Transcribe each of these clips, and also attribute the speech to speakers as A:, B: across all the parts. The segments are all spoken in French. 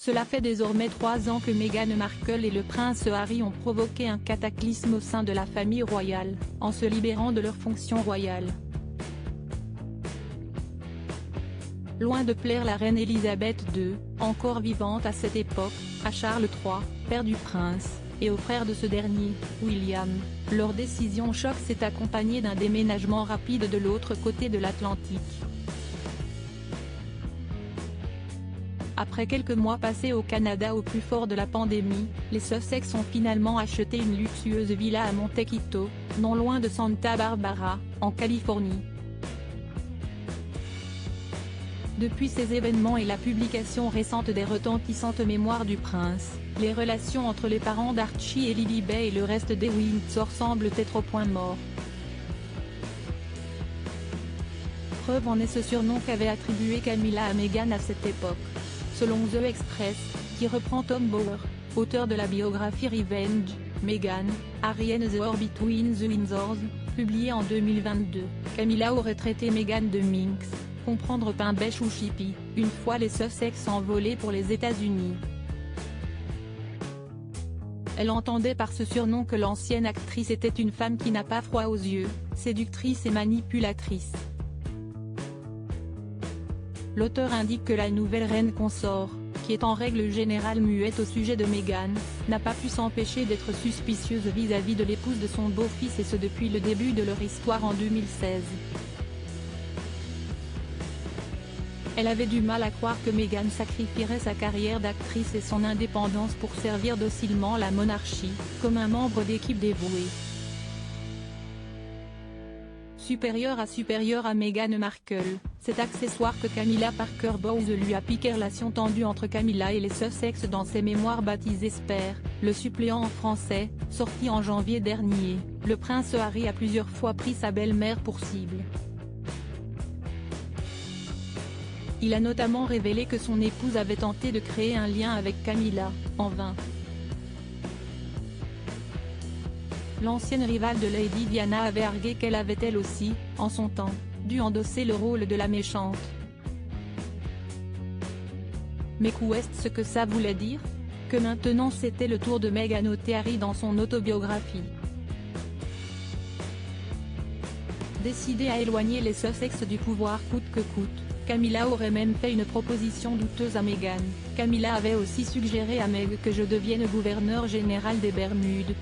A: Cela fait désormais 3 ans que Meghan Markle et le prince Harry ont provoqué un cataclysme au sein de la famille royale, en se libérant de leurs fonctions royales. Loin de plaire la reine Elisabeth II, encore vivante à cette époque, à Charles III, père du prince, et au frère de ce dernier, William, leur décision choc s'est accompagnée d'un déménagement rapide de l'autre côté de l'Atlantique. Après quelques mois passés au Canada au plus fort de la pandémie, les Sussex ont finalement acheté une luxueuse villa à Montecito, non loin de Santa Barbara, en Californie. Depuis ces événements et la publication récente des retentissantes mémoires du prince, les relations entre les parents d'Archie et Lilibet et le reste des Windsor semblent être au point mort. Preuve en est ce surnom qu'avait attribué Camilla à Meghan à cette époque. Selon The Express, qui reprend Tom Bower, auteur de la biographie Revenge, Meghan, Harry and the War Between the Windsors, publiée en 2022, Camilla aurait traité Meghan de minx, comprendre pain bêche ou chippie, une fois les Sussex envolés pour les États-Unis. Elle entendait par ce surnom que l'ancienne actrice était une femme qui n'a pas froid aux yeux, séductrice et manipulatrice. L'auteur indique que la nouvelle reine consort, qui est en règle générale muette au sujet de Meghan, n'a pas pu s'empêcher d'être suspicieuse vis-à-vis de l'épouse de son beau-fils et ce depuis le début de leur histoire en 2016. Elle avait du mal à croire que Meghan sacrifierait sa carrière d'actrice et son indépendance pour servir docilement la monarchie, comme un membre d'équipe dévoué. Supérieur à Meghan Markle, cet accessoire que Camilla Parker Bowles lui a piqué. Relation tendue entre Camilla et les Sussex dans ses mémoires baptisées Spare, le suppléant en français, sorti en janvier dernier, le prince Harry a plusieurs fois pris sa belle-mère pour cible. Il a notamment révélé que son épouse avait tenté de créer un lien avec Camilla, en vain. L'ancienne rivale de Lady Diana avait argué qu'elle avait elle aussi, en son temps, dû endosser le rôle de la méchante. Mais qu'est-ce que ça voulait dire? Que maintenant c'était le tour de Meghan noté Harry dans son autobiographie. Décidée à éloigner les Sussex du pouvoir coûte que coûte, Camilla aurait même fait une proposition douteuse à Meghan. Camilla avait aussi suggéré à Meg que je devienne gouverneur général des Bermudes.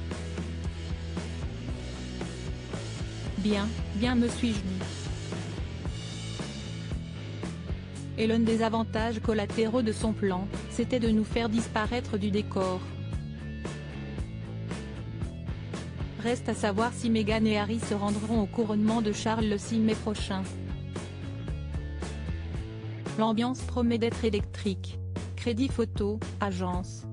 A: Bien me suis-je dit. Et l'un des avantages collatéraux de son plan, c'était de nous faire disparaître du décor. Reste à savoir si Meghan et Harry se rendront au couronnement de Charles le 6 mai prochain. L'ambiance promet d'être électrique. Crédit photo, agence.